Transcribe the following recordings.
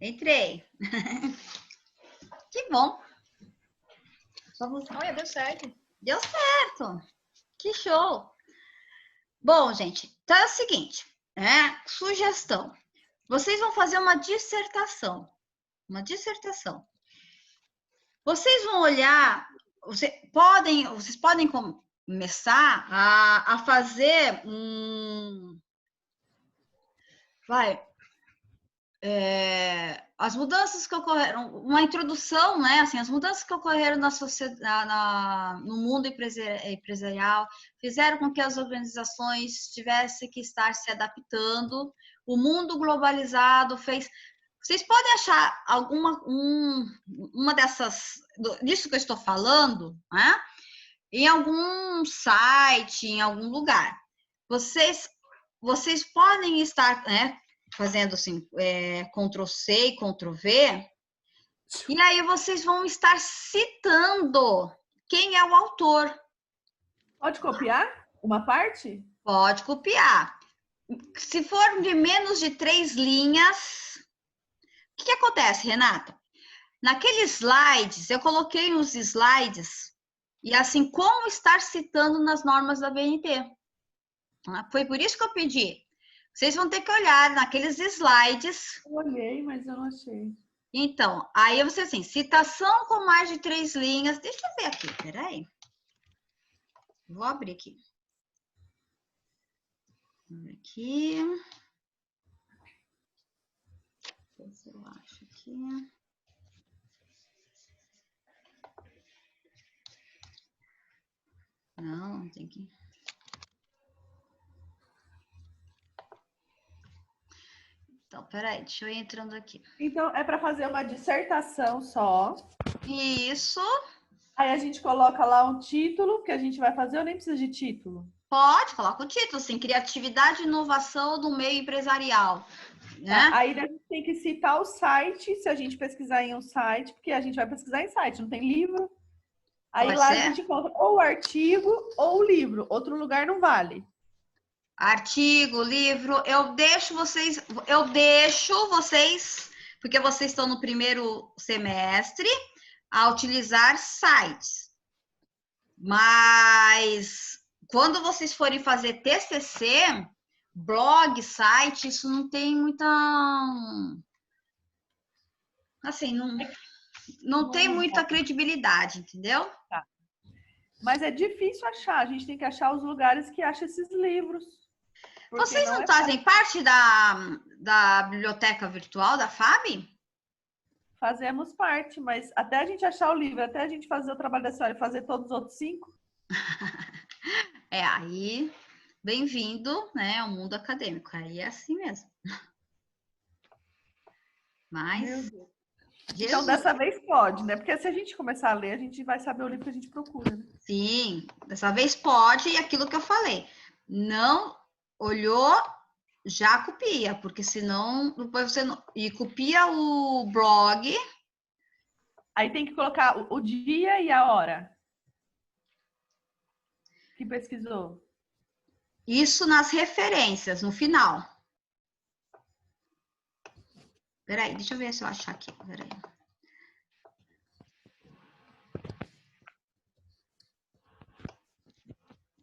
Entrei. Que bom. Olha, deu certo. Deu certo. Que show. Bom, gente, então é o seguinte, sugestão. Vocês vão fazer uma dissertação. Uma dissertação. Vocês vão olhar, vocês podem começar a fazer as mudanças que ocorreram, uma introdução, né? Assim, as mudanças que ocorreram na sociedade, no mundo empresarial, fizeram com que as organizações tivessem que estar se adaptando. O mundo globalizado fez. Vocês podem achar uma disso que eu estou falando, né? Em algum site, em algum lugar. Vocês podem estar, né, fazendo assim, Ctrl+C e Ctrl+V, e aí vocês vão estar citando quem é o autor. Pode copiar uma parte? Pode copiar. Se for de menos de 3 linhas, o que acontece, Renata? Naqueles slides, eu coloquei nos slides, e assim, como estar citando nas normas da BNT. Foi por isso que eu pedi. Vocês vão ter que olhar naqueles slides. Eu olhei, mas eu não achei. Então, aí você assim, citação com mais de 3 linhas. Deixa eu ver aqui, peraí. Vou abrir aqui. Aqui. Deixa eu ver se eu acho aqui. Não tem que. Então, peraí, deixa eu ir entrando aqui. Então, é para fazer uma dissertação só. Isso. Aí a gente coloca lá um título que a gente vai fazer, ou nem precisa de título? Pode, coloca o título, assim, criatividade e inovação do meio empresarial. Né? Tá. Aí a gente tem que citar o site, se a gente pesquisar em um site, porque a gente vai pesquisar em site, não tem livro. Aí Pode lá a ser? gente coloca ou o artigo ou o livro. Outro lugar não vale. Artigo, livro, eu deixo vocês, porque vocês estão no primeiro semestre, a utilizar sites. Mas quando vocês forem fazer TCC, blog, site, isso não tem muita, assim, não tem muita credibilidade, entendeu? Tá. Mas é difícil achar, a gente tem que achar os lugares que acham esses livros. Porque Vocês não não é fazem parte da biblioteca virtual da FAB? Fazemos parte, mas até a gente achar o livro, até a gente fazer o trabalho da senhora e fazer todos os outros 5. Aí, bem-vindo, né, ao mundo acadêmico. Aí é assim mesmo. Meu Mas, Deus. Então, Jesus, dessa vez pode, né? Porque se a gente começar a ler, a gente vai saber o livro que a gente procura, né? sim, dessa vez pode, e aquilo que eu falei. Não olhou, já copia, porque senão depois você não. E copia o blog. Aí tem que colocar o dia e a hora que pesquisou. Isso nas referências, no final. Peraí, deixa eu ver se eu achar aqui. Peraí.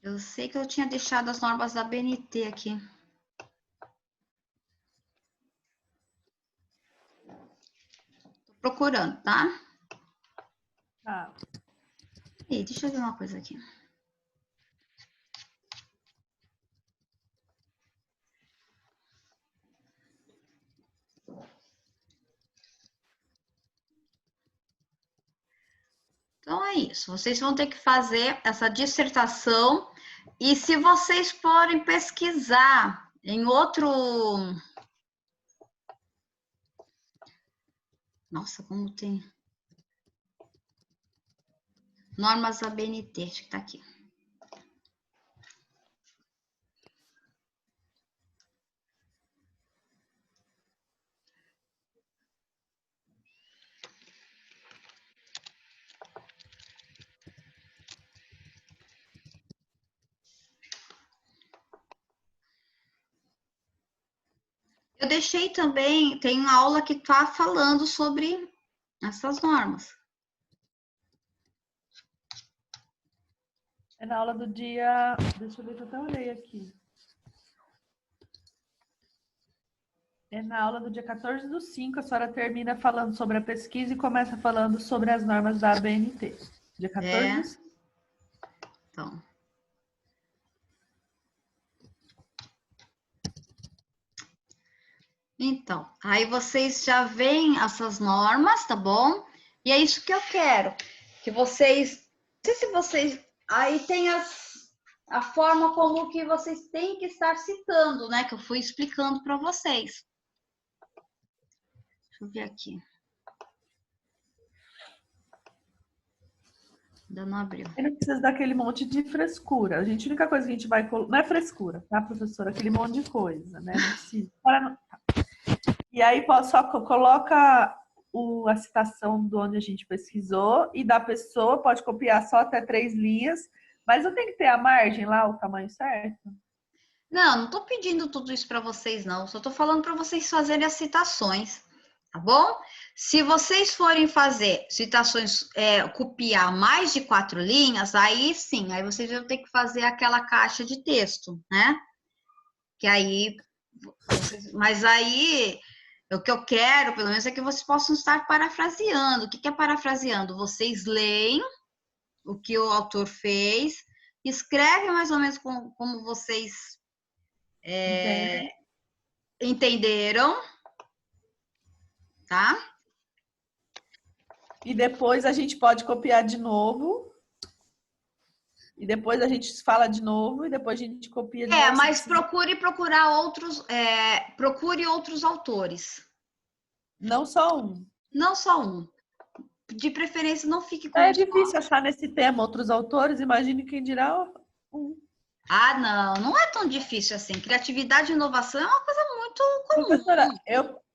Eu sei que eu tinha deixado as normas da BNT aqui. Tô procurando, tá? Tá. E deixa eu ver uma coisa aqui. Então é isso. Vocês vão ter que fazer essa dissertação. E se vocês forem pesquisar em outro. Nossa, como tem. Normas da BNT, acho que tá aqui. Eu deixei também, tem uma aula que está falando sobre essas normas. É na aula do dia... Deixa eu ver que eu até olhei aqui. É na aula do dia 14/5, a senhora termina falando sobre a pesquisa e começa falando sobre as normas da ABNT. Dia 14/5. Então. Então, aí vocês já veem essas normas, tá bom? E é isso que eu quero, que vocês, não sei se vocês, aí tem a forma como que vocês têm que estar citando, né? Que eu fui explicando para vocês. Deixa eu ver aqui. Ainda não abriu. E não precisa daquele monte de frescura. A única coisa que a gente vai... Não é frescura, tá, professora? Aquele monte de coisa, né? Não precisa. E aí só coloca a citação de onde a gente pesquisou e da pessoa, pode copiar só até 3 linhas, mas eu tenho que ter a margem lá, o tamanho certo? Não estou pedindo tudo isso para vocês, não. Só estou falando para vocês fazerem as citações, tá bom? Se vocês forem fazer citações, copiar mais de 4 linhas, aí sim, aí vocês vão ter que fazer aquela caixa de texto, né? Que aí, mas aí, o que eu quero, pelo menos, é que vocês possam estar parafraseando. O que é parafraseando? Vocês leem o que o autor fez, escrevem mais ou menos como vocês entenderam, tá? E depois a gente pode copiar de novo. E depois a gente fala de novo e depois a gente copia de novo. Mas procure outros autores. Não só um. Não só um. De preferência, não fique com É difícil achar nesse tema outros autores, imagine quem dirá um. Ah, não é tão difícil assim. Criatividade e inovação é uma coisa muito comum. Professora,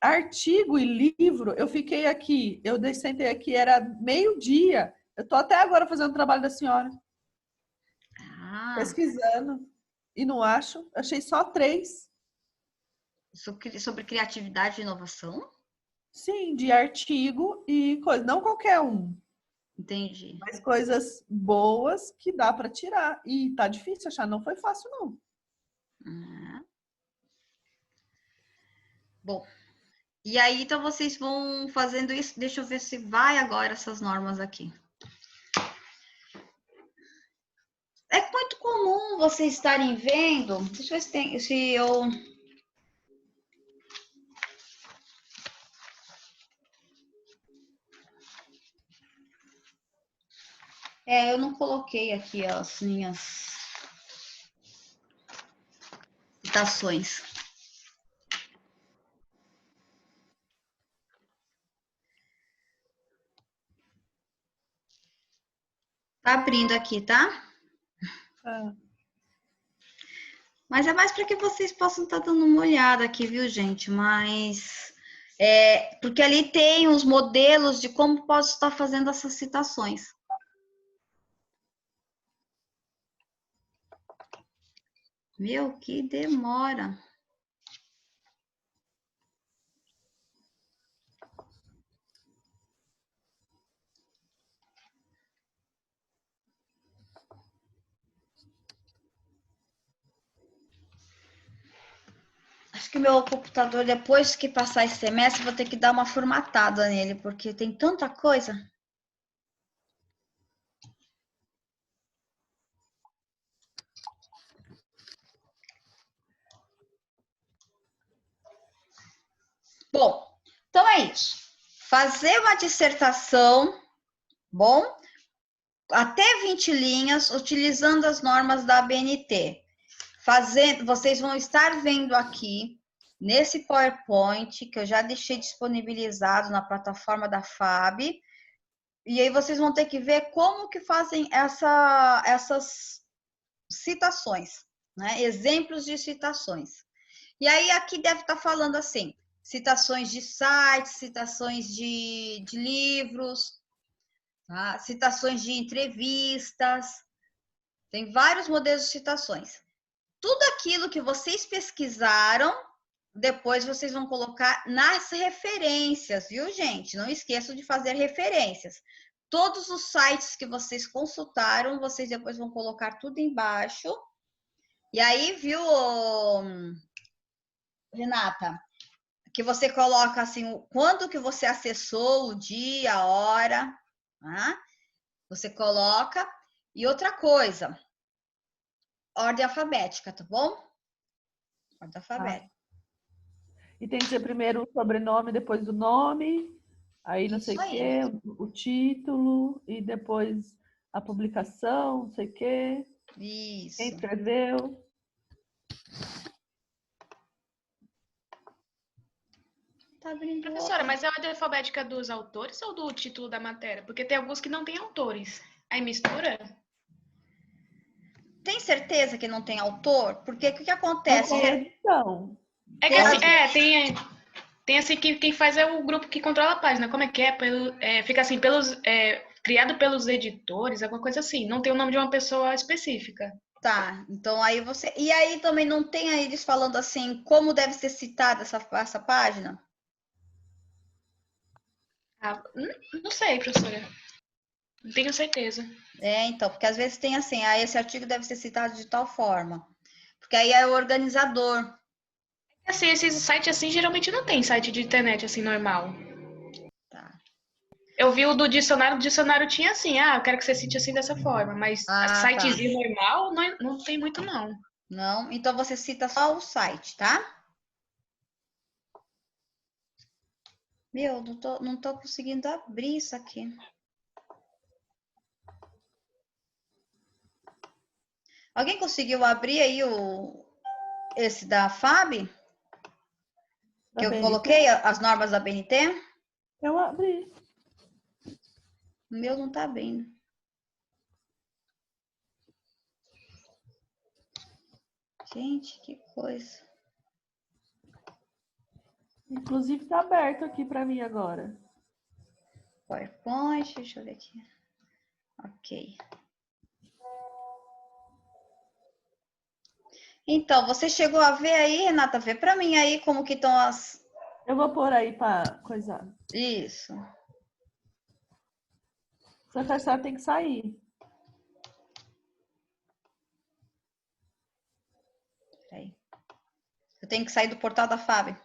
artigo e livro, eu fiquei aqui, sentei aqui, era 12:00. Eu tô até agora fazendo o trabalho da senhora. Pesquisando. E não acho. Achei só 3. Sobre criatividade e inovação? Sim, de artigo e coisa. Não qualquer um. Entendi. Mas coisas boas que dá para tirar. E tá difícil achar, não foi fácil, não. Bom, e aí então vocês vão fazendo isso. Deixa eu ver se vai agora essas normas aqui. É muito comum vocês estarem vendo. Deixa eu ver se eu. Eu não coloquei aqui as minhas citações. Tá abrindo aqui, tá? Mas é mais para que vocês possam estar dando uma olhada aqui, viu, gente? Mas porque ali tem os modelos de como posso estar fazendo essas citações. Meu, que demora. Acho que meu computador, depois que passar esse semestre, vou ter que dar uma formatada nele, porque tem tanta coisa. Bom, então é isso. Fazer uma dissertação, bom, até 20 linhas, utilizando as normas da ABNT. Vocês vão estar vendo aqui, nesse PowerPoint, que eu já deixei disponibilizado na plataforma da FAB, e aí vocês vão ter que ver como que fazem essas citações, né? Exemplos de citações. E aí aqui deve estar falando assim, citações de sites, citações de livros, tá? Citações de entrevistas, tem vários modelos de citações. Tudo aquilo que vocês pesquisaram, depois vocês vão colocar nas referências, viu, gente? Não esqueçam de fazer referências. Todos os sites que vocês consultaram, vocês depois vão colocar tudo embaixo. E aí, viu, Renata, que você coloca assim, quando que você acessou, o dia, a hora, tá? Você coloca. E outra coisa, ordem alfabética, tá bom? Ordem alfabética. E tem que ser primeiro o sobrenome, depois o nome, aí não sei o quê, o título, e depois a publicação, não sei o quê. Isso. Quem escreveu. Tá abrindo. Professora, mas é a ordem alfabética dos autores ou do título da matéria? Porque tem alguns que não têm autores. Aí mistura? Tem certeza que não tem autor? Porque o que acontece? Não tem edição. É que assim, tem assim que quem faz é o grupo que controla a página. Como é que é? Fica assim, criado pelos editores, alguma coisa assim. Não tem o nome de uma pessoa específica. Tá, então aí você... E aí também não tem aí eles falando assim, como deve ser citada essa página? Ah, não sei, professora. Não tenho certeza. Então, porque às vezes tem assim, esse artigo deve ser citado de tal forma. Porque aí é o organizador. Assim, esses sites assim geralmente não tem site de internet assim normal. Tá. Eu vi o do dicionário tinha assim, eu quero que você cite assim dessa forma, mas sitezinho normal não tem muito não. Não? Então você cita só o site, tá? Meu, não tô conseguindo abrir isso aqui. Alguém conseguiu abrir aí esse da FAB? Que eu coloquei as normas da BNT? Eu abri. O meu não tá abrindo. Gente, que coisa. Inclusive tá aberto aqui para mim agora. PowerPoint, deixa eu ver aqui. Ok. Então, você chegou a ver aí, Renata? Vê para mim aí como que estão as... Eu vou pôr aí para coisar. Isso. Só que a senhora tem que sair. Peraí. Eu tenho que sair do portal da FAB.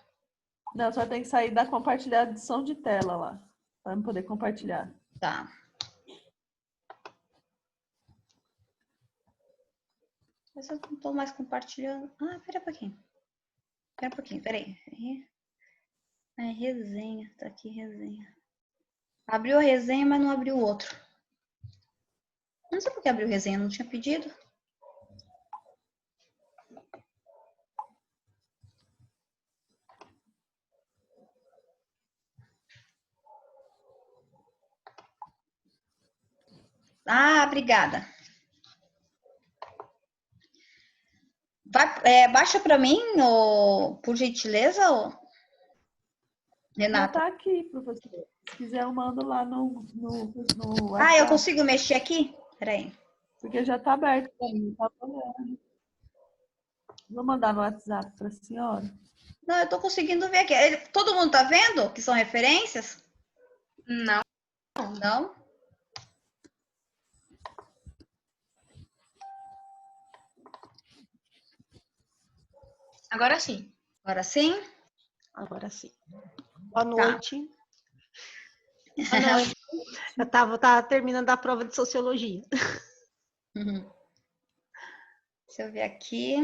Não, só tem que sair da compartilhação de tela lá. Para poder compartilhar. Tá. Mas eu não tô mais compartilhando. Pera um pouquinho. Peraí. Resenha. Tá aqui, resenha. Abriu a resenha, mas não abriu o outro. Não sei por que abriu resenha, não tinha pedido. Obrigada. Baixa para mim, por gentileza, Renata. Já tá aqui, professor. Se quiser, eu mando lá no WhatsApp. Eu consigo mexer aqui? Peraí. Porque já tá aberto para mim, tá olhando. Vou mandar no WhatsApp para a senhora. Não, eu tô conseguindo ver aqui. Todo mundo tá vendo que são referências? Não. Não? Agora sim. Agora sim? Agora sim. Boa noite. Eu tava terminando a prova de sociologia. Uhum. Deixa eu ver aqui.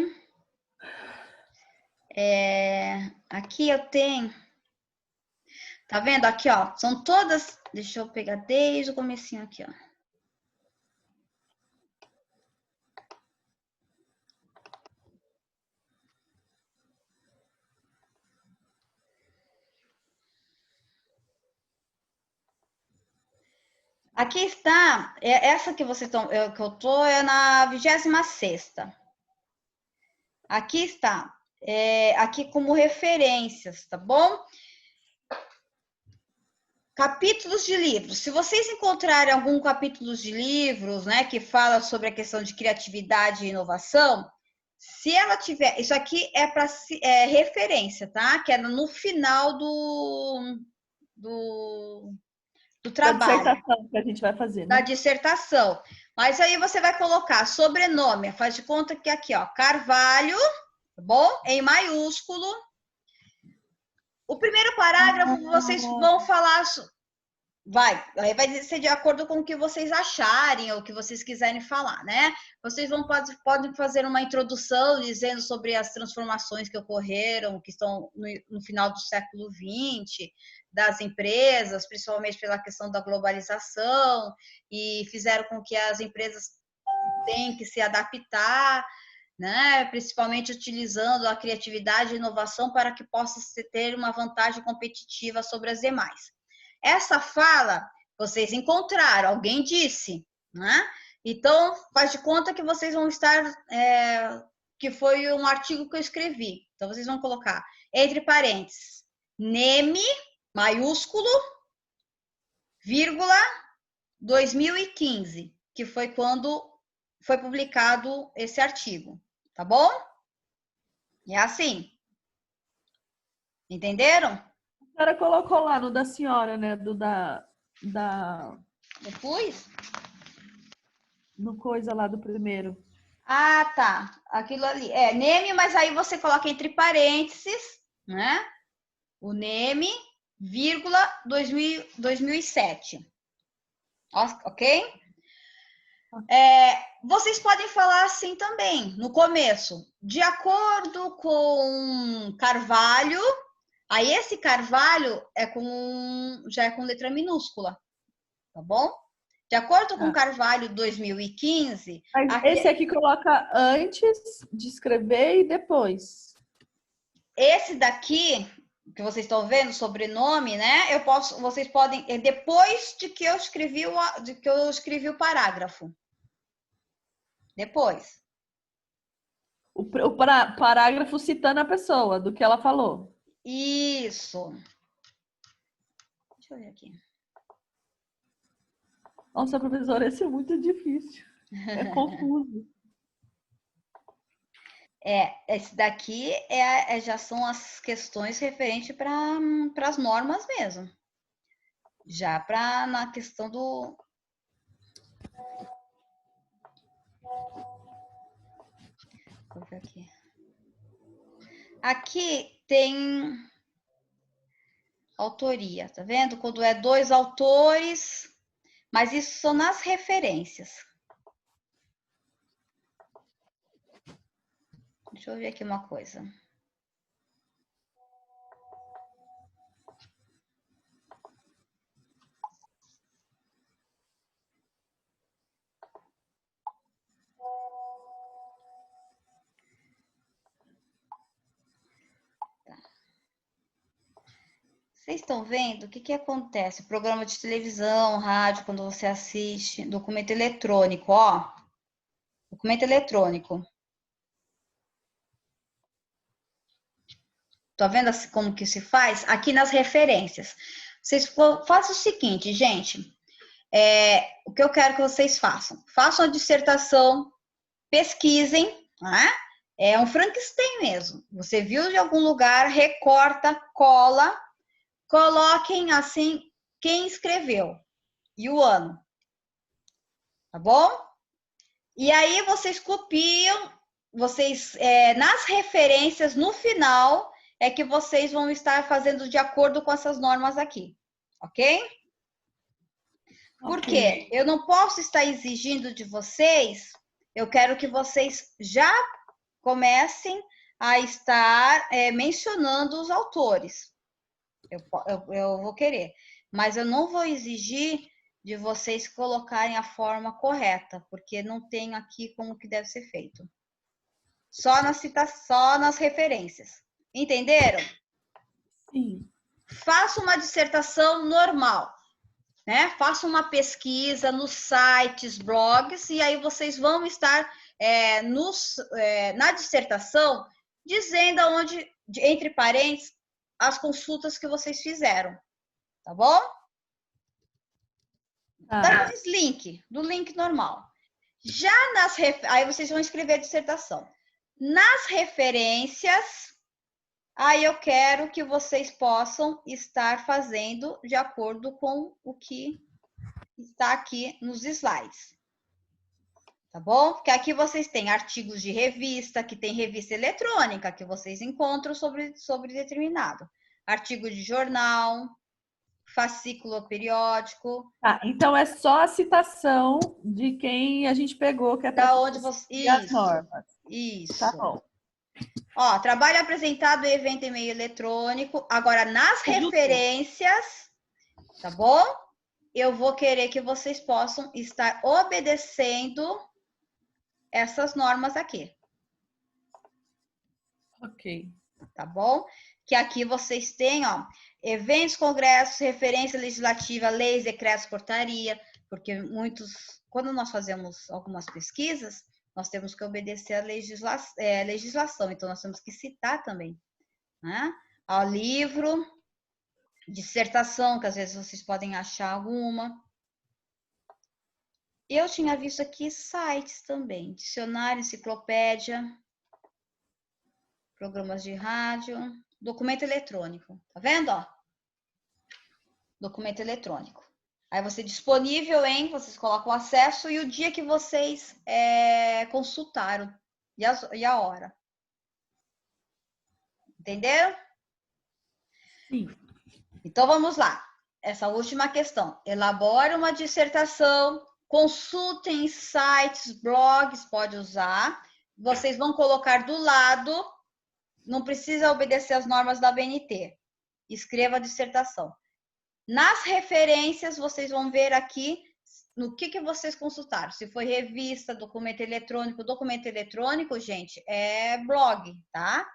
Aqui eu tenho... Tá vendo? Aqui, ó. São todas... Deixa eu pegar desde o comecinho aqui, ó. Aqui está, essa que vocês estão, que eu tô é na 26ª. Aqui está, aqui como referências, tá bom? Capítulos de livros. Se vocês encontrarem algum capítulo de livros, né, que fala sobre a questão de criatividade e inovação, Se ela tiver, isso aqui é para referência, tá? Que é no final do Da trabalho, dissertação que a gente vai fazer, da né? dissertação. Mas aí você vai colocar sobrenome, faz de conta que aqui, ó, Carvalho, tá bom? Em maiúsculo. O primeiro parágrafo vocês vão falar, aí vai ser de acordo com o que vocês acharem ou o que vocês quiserem falar, né? Vocês podem fazer uma introdução dizendo sobre as transformações que ocorreram, que estão no final do século XX, das empresas, principalmente pela questão da globalização, e fizeram com que as empresas tenham que se adaptar, né? Principalmente utilizando a criatividade e inovação para que possa ter uma vantagem competitiva sobre as demais. Essa fala vocês encontraram, alguém disse, né? Então, faz de conta que vocês vão estar, que foi um artigo que eu escrevi. Então, vocês vão colocar, entre parênteses, NEME, maiúsculo, vírgula, 2015, que foi quando foi publicado esse artigo, tá bom? É assim. Entenderam? A senhora colocou lá no da senhora, né? Depois? No coisa lá do primeiro. Ah, tá. Aquilo ali. É NEME, mas aí você coloca entre parênteses, né? O NEME, vírgula, 2007. Ok? Vocês podem falar assim também, no começo. De acordo com Carvalho, aí esse Carvalho já é com letra minúscula, tá bom? De acordo com Carvalho 2015... Mas esse aqui coloca antes de escrever e depois. Esse daqui, que vocês estão vendo, sobrenome, né? Vocês podem... depois de que eu escrevi o parágrafo. Depois. O parágrafo citando a pessoa, do que ela falou. Isso. Deixa eu ver aqui. Nossa, professora, esse é muito difícil. É confuso. Esse daqui já são as questões referentes para as normas mesmo. Já na questão do... Vou ver aqui. Aqui tem autoria, tá vendo? Quando é 2 autores, mas isso são nas referências. Deixa eu ver aqui uma coisa. Vocês estão vendo o que acontece? Programa de televisão, rádio, quando você assiste, documento eletrônico, ó. Documento eletrônico. Tá vendo como que se faz? Aqui nas referências. Vocês façam o seguinte, gente. O que eu quero que vocês façam? Façam a dissertação, pesquisem, né? É um Frankenstein mesmo. Você viu de algum lugar, recorta, cola, coloquem assim quem escreveu e o ano. Tá bom? E aí vocês copiam, nas referências, no final, é que vocês vão estar fazendo de acordo com essas normas aqui. Ok? Porque eu não posso estar exigindo de vocês, eu quero que vocês já comecem a estar mencionando os autores. Eu vou querer, mas eu não vou exigir de vocês colocarem a forma correta, porque não tenho aqui como que deve ser feito. Só nas referências. Entenderam? Sim. Faça uma dissertação normal, né? Faça uma pesquisa nos sites, blogs, e aí vocês vão estar na dissertação dizendo aonde, entre parênteses, as consultas que vocês fizeram, tá bom? Do link normal. Já aí vocês vão escrever a dissertação. Nas referências, aí eu quero que vocês possam estar fazendo de acordo com o que está aqui nos slides. Tá bom? Porque aqui vocês têm artigos de revista, que tem revista eletrônica, que vocês encontram sobre determinado. Artigo de jornal, fascículo periódico. Ah, então é só a citação de quem a gente pegou, que é Da para onde você... as normas. Isso. Tá bom. Ó, trabalho apresentado em evento e meio eletrônico. Agora, nas referências, tá bom? Eu vou querer que vocês possam estar obedecendo essas normas aqui. Ok. Tá bom? Que aqui vocês têm, ó, eventos, congressos, referência legislativa, leis, decretos, portaria, porque quando nós fazemos algumas pesquisas, nós temos que obedecer a legislação, então nós temos que citar também, né? Ao livro, dissertação, que às vezes vocês podem achar alguma. Eu tinha visto aqui sites também, dicionário, enciclopédia, programas de rádio, documento eletrônico. Tá vendo, ó? Documento eletrônico. Aí você disponível vocês colocam o acesso e o dia que vocês consultaram e a hora. Entenderam? Sim. Então vamos lá. Essa última questão. Elabore uma dissertação, consultem sites, blogs, pode usar. Vocês vão colocar do lado, não precisa obedecer às normas da BNT. Escreva a dissertação. Nas referências, vocês vão ver aqui no que vocês consultaram. Se foi revista, documento eletrônico. Documento eletrônico, gente, é blog, tá?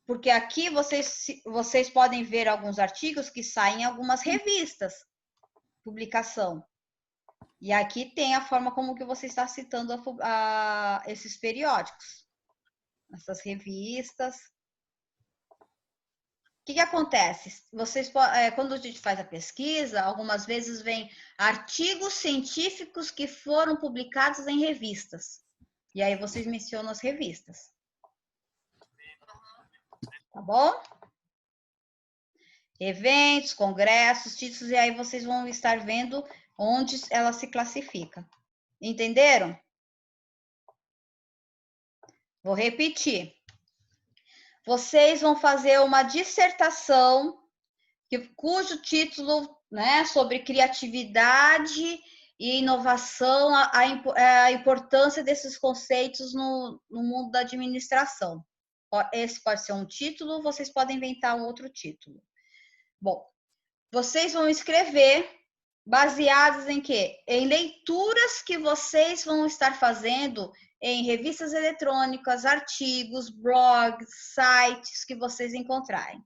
Porque aqui vocês podem ver alguns artigos que saem em algumas revistas, publicação. E aqui tem a forma como que você está citando esses periódicos, essas revistas. O que acontece? Quando a gente faz a pesquisa, algumas vezes vem artigos científicos que foram publicados em revistas. E aí vocês mencionam as revistas. Tá bom? Eventos, congressos, títulos, e aí vocês vão estar vendo onde ela se classifica. Entenderam? Vou repetir. Vocês vão fazer uma dissertação cujo título, né, sobre criatividade e inovação, a importância desses conceitos no mundo da administração. Esse pode ser um título, vocês podem inventar um outro título. Bom, vocês vão escrever baseados em quê? Em leituras que vocês vão estar fazendo em revistas eletrônicas, artigos, blogs, sites que vocês encontrarem.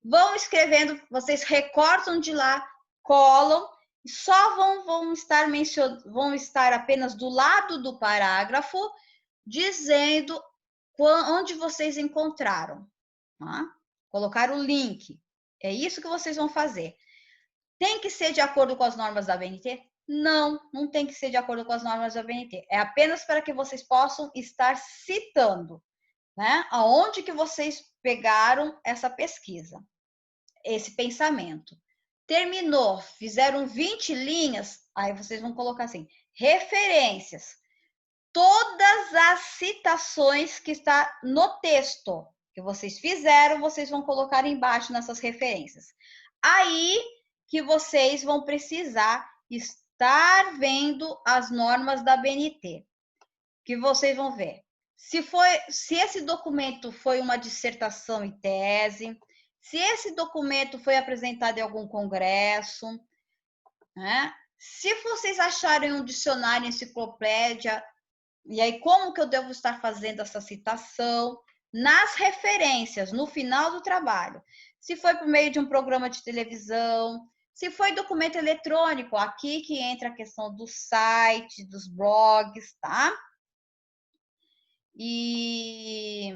Vão escrevendo, vocês recortam de lá, colam, e só vão estar apenas do lado do parágrafo, dizendo onde vocês encontraram. Tá? Colocar o link. É isso que vocês vão fazer. Tem que ser de acordo com as normas da BNT? Não, não tem que ser de acordo com as normas da BNT. É apenas para que vocês possam estar citando, né? Aonde que vocês pegaram essa pesquisa, esse pensamento. Terminou, fizeram 20 linhas, aí vocês vão colocar assim, referências. Todas as citações que está no texto que vocês fizeram, vocês vão colocar embaixo nessas referências. Aí que vocês vão precisar estar vendo as normas da BNT, que vocês vão ver. Se esse documento foi uma dissertação e tese, se esse documento foi apresentado em algum congresso, né? Se vocês acharem um dicionário, enciclopédia, e aí como que eu devo estar fazendo essa citação? Nas referências, no final do trabalho. Se foi por meio de um programa de televisão, se foi documento eletrônico, aqui que entra a questão do site, dos blogs, tá? E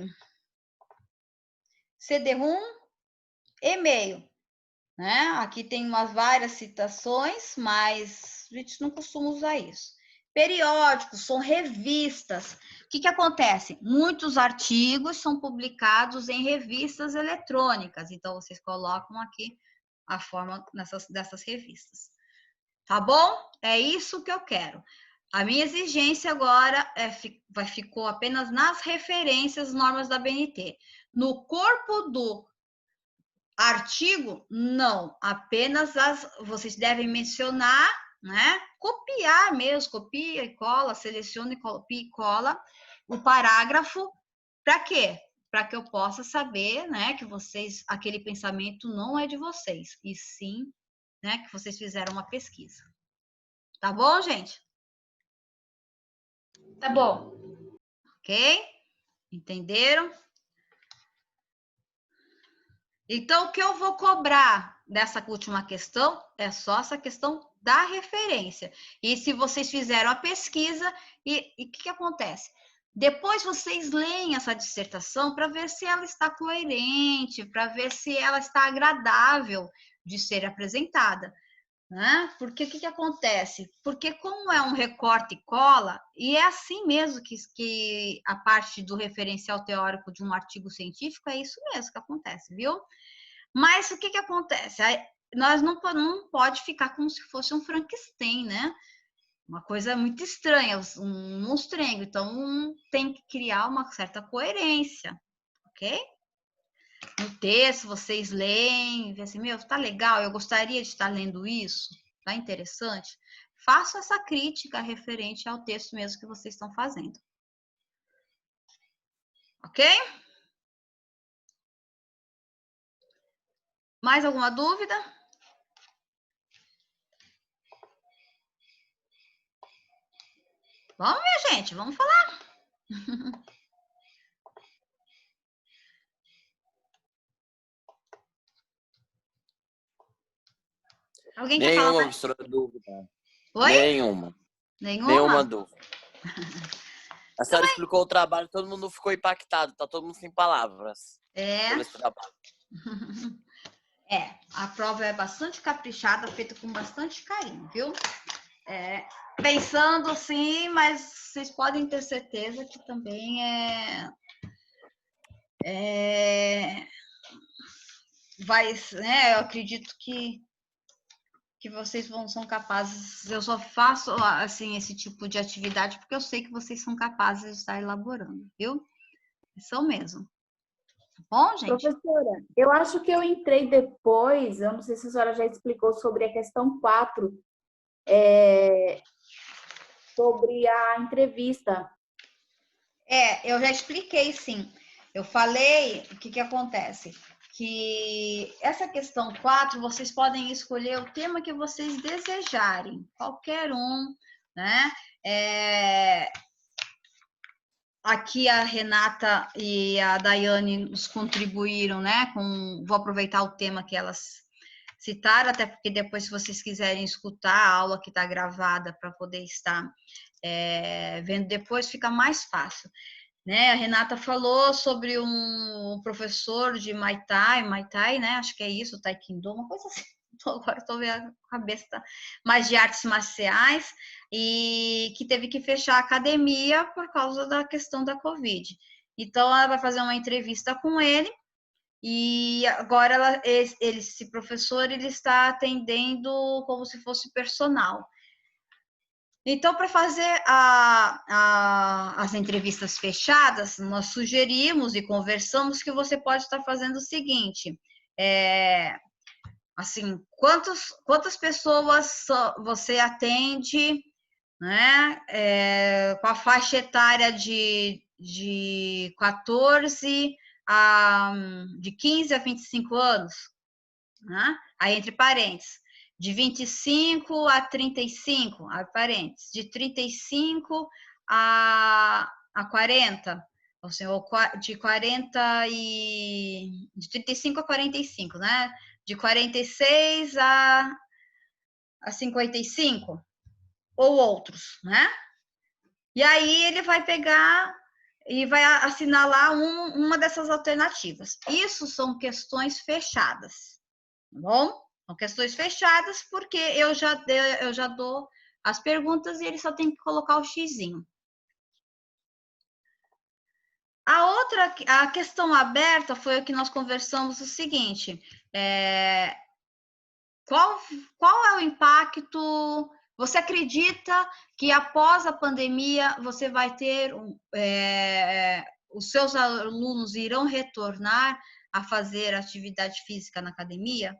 CD-ROM, e-mail, né? Aqui tem várias citações, mas a gente não costuma usar isso. Periódicos são revistas. O que acontece? Muitos artigos são publicados em revistas eletrônicas. Então, vocês colocam aqui a forma dessas revistas. Tá bom? É isso que eu quero. A minha exigência agora ficou apenas nas referências, normas da BNT. No corpo do artigo, não. Apenas vocês devem mencionar, né? Copiar mesmo, copia e cola, seleciona e copia e cola o parágrafo. Para quê? Para que eu possa saber, né, que aquele pensamento não é de vocês, e sim, né, que vocês fizeram uma pesquisa. Tá bom, gente? Tá bom. Ok? Entenderam? Então, o que eu vou cobrar dessa última questão é só essa questão da referência. E se vocês fizeram a pesquisa, e o que acontece? Depois vocês leem essa dissertação para ver se ela está coerente, para ver se ela está agradável de ser apresentada. Né? Porque o que acontece? Porque como é um recorte e cola, e é assim mesmo que a parte do referencial teórico de um artigo científico, é isso mesmo que acontece, viu? Mas o que acontece? Nós não pode ficar como se fosse um Frankenstein, né? Uma coisa muito estranha, um monstrengo. Então, tem que criar uma certa coerência, ok? No texto, vocês leem, vê assim, meu, tá legal, eu gostaria de estar lendo isso, tá interessante? Façam essa crítica referente ao texto mesmo que vocês estão fazendo. Ok? Mais alguma dúvida? Vamos ver, gente, vamos falar. Alguém quer falar? Nenhuma, professora, dúvida. Oi? Nenhuma. Nenhuma dúvida. A senhora explicou o trabalho, todo mundo ficou impactado, tá todo mundo sem palavras. É. Esse trabalho. A prova é bastante caprichada, feita com bastante carinho, viu? Pensando assim, mas vocês podem ter certeza que também vai, né? Eu acredito que vocês são capazes. Eu só faço assim esse tipo de atividade porque eu sei que vocês são capazes de estar elaborando, viu? São mesmo. Tá bom, gente? Professora, eu acho que eu entrei depois, eu não sei se a senhora já explicou sobre a questão 4, sobre a entrevista. Eu já expliquei, sim. Eu falei o que acontece. Que essa questão 4, vocês podem escolher o tema que vocês desejarem, qualquer um, né? Aqui a Renata e a Daiane nos contribuíram, né? Vou aproveitar o tema que elas citaram, até porque depois, se vocês quiserem escutar a aula que está gravada para poder estar vendo depois, fica mais fácil. Né? A Renata falou sobre um professor de Muay Thai, né? Acho que é isso, Taekwondo, uma coisa assim. Agora estou vendo a cabeça, mas de artes marciais, e que teve que fechar a academia por causa da questão da Covid. Então, ela vai fazer uma entrevista com ele, e agora esse professor ele está atendendo como se fosse personal. Então, para fazer as entrevistas fechadas, nós sugerimos e conversamos que você pode estar fazendo o seguinte: assim, quantas pessoas você atende, né? Com a faixa etária de 15 a 25 anos, né? Aí entre parênteses. De 25 a 35, parênteses, de 35 a 40, ou seja, de 35 a 45, né? De 46 a 55, ou outros, né? E aí ele vai pegar e vai assinalar uma dessas alternativas. Isso são questões fechadas, tá bom? São questões fechadas porque eu já dou as perguntas e ele só tem que colocar o xizinho. A questão aberta foi o que nós conversamos o seguinte, qual é o impacto? Você acredita que após a pandemia você vai ter, os seus alunos irão retornar a fazer atividade física na academia?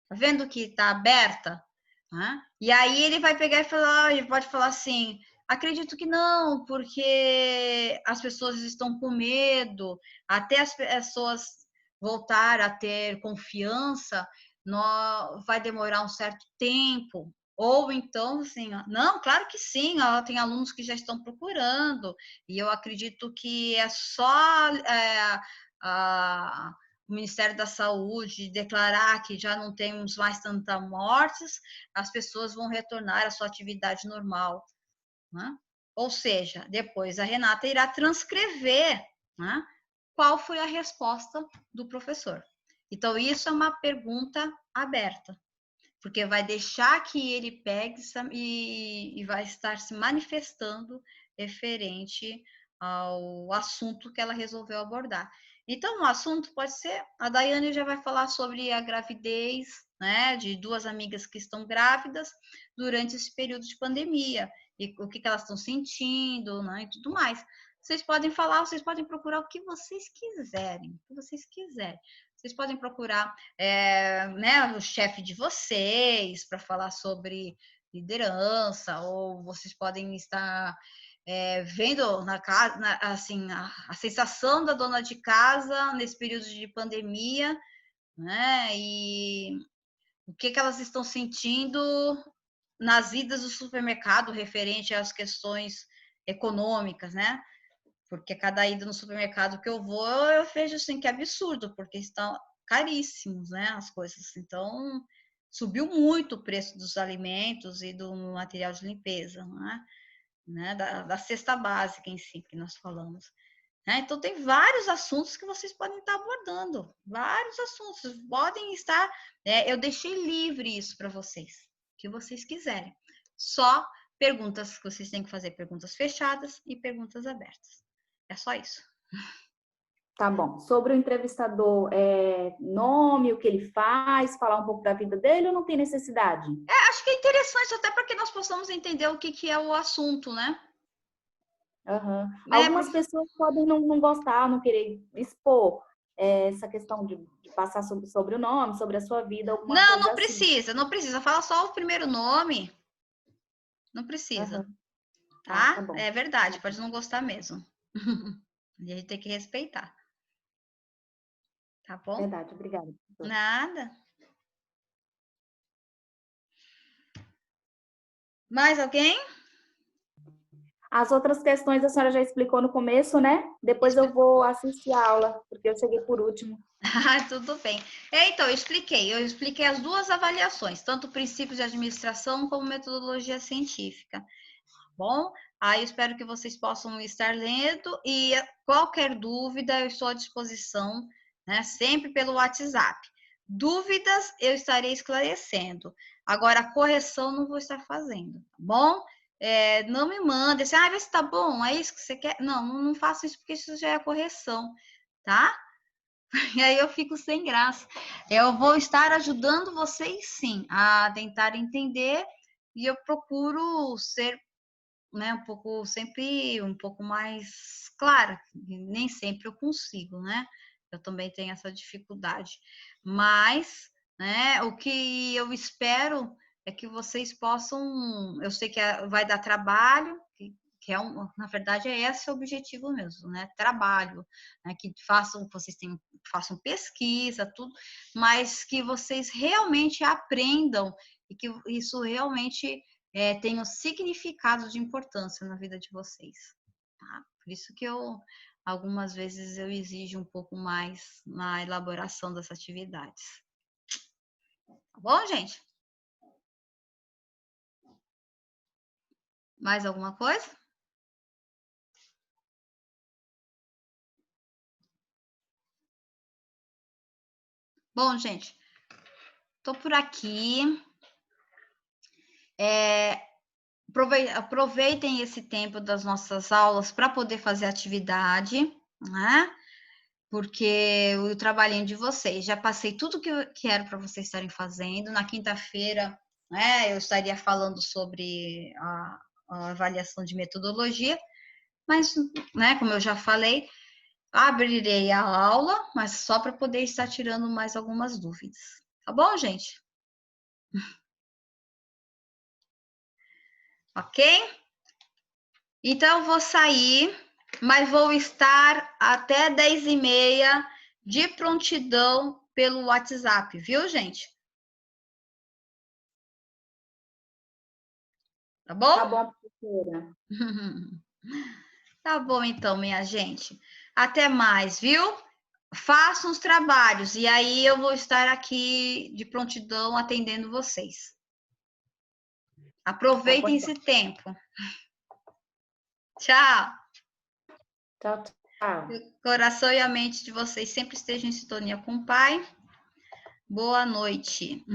Tá vendo que está aberta? Né? E aí ele vai pegar e falar, ele pode falar assim, acredito que não, porque as pessoas estão com medo, até as pessoas voltar a ter confiança, vai demorar um certo tempo. Ou então, assim, não, claro que sim, tem alunos que já estão procurando, e eu acredito que é só o Ministério da Saúde declarar que já não temos mais tantas mortes, as pessoas vão retornar à sua atividade normal. Né? Ou seja, depois a Renata irá transcrever, né, qual foi a resposta do professor. Então, isso é uma pergunta aberta, porque vai deixar que ele pegue e vai estar se manifestando referente ao assunto que ela resolveu abordar. Então, o assunto pode ser, a Daiane já vai falar sobre a gravidez, né, de duas amigas que estão grávidas durante esse período de pandemia, e o que elas estão sentindo, né, e tudo mais. Vocês podem falar, vocês podem procurar o que vocês quiserem, o que vocês quiserem. Vocês podem procurar né, o chefe de vocês para falar sobre liderança, ou vocês podem estar vendo na casa, assim, a sensação da dona de casa nesse período de pandemia, né? E o que elas estão sentindo nas idas do supermercado referente às questões econômicas, né? Porque cada ida no supermercado que eu vou, eu vejo assim que é absurdo, porque estão caríssimos, né, as coisas. Então, subiu muito o preço dos alimentos e do material de limpeza, né, da cesta básica em si, que nós falamos. Então, tem vários assuntos que vocês podem estar abordando, vários assuntos, podem estar, eu deixei livre isso para vocês, o que vocês quiserem. Só perguntas que vocês têm que fazer, perguntas fechadas e perguntas abertas. É só isso. Tá bom. Sobre o entrevistador, nome, o que ele faz, falar um pouco da vida dele ou não tem necessidade? Acho que é interessante, até para que nós possamos entender o que é o assunto, né? Uhum. Algumas pessoas podem não gostar, não querer expor essa questão de passar sobre o nome, sobre a sua vida, alguma coisa não assim. precisa, não precisa. Fala só o primeiro nome. Não precisa. Uhum. Tá? Bom. É verdade, pode não gostar mesmo. E a gente tem que respeitar. Tá bom? Verdade, obrigada. Nada. Mais alguém? As outras questões a senhora já explicou no começo, né? Depois eu vou assistir a aula, porque eu cheguei por último. Tudo bem. Então, eu expliquei as duas avaliações, tanto princípios de administração como metodologia científica. Bom, aí eu espero que vocês possam estar lendo e qualquer dúvida eu estou à disposição, né? Sempre pelo WhatsApp. Dúvidas eu estarei esclarecendo. Agora, a correção não vou estar fazendo, tá bom? Não me mande assim, vê se tá bom, é isso que você quer? Não faço isso porque isso já é correção, tá? E aí eu fico sem graça. Eu vou estar ajudando vocês, sim, a tentar entender e eu procuro ser, né, sempre um pouco mais clara. Nem sempre eu consigo, né? Eu também tenho essa dificuldade. Mas, né, o que eu espero é que vocês possam. Eu sei que vai dar trabalho, que na verdade é esse o objetivo mesmo, né? Trabalho, né? Que façam pesquisa, tudo, mas que vocês realmente aprendam e que isso realmente tenha um significado de importância na vida de vocês. Tá? Por isso que algumas vezes eu exijo um pouco mais na elaboração das atividades. Tá bom, gente? Mais alguma coisa? Bom, gente, tô por aqui. aproveitem esse tempo das nossas aulas para poder fazer atividade, né? Porque o trabalhinho de vocês, já passei tudo que era para vocês estarem fazendo. Na quinta-feira, né, eu estaria falando sobre a avaliação de metodologia, mas, né, como eu já falei, abrirei a aula, mas só para poder estar tirando mais algumas dúvidas. Tá bom, gente? Ok? Então, eu vou sair, mas vou estar até 10h30 de prontidão pelo WhatsApp, viu, gente? Tá bom? Tá bom, professora. Tá bom, então, minha gente. Até mais, viu? Façam os trabalhos e aí eu vou estar aqui de prontidão atendendo vocês. Aproveitem esse tempo. Tchau. Tchau, tchau. O coração e a mente de vocês sempre estejam em sintonia com o Pai. Boa noite.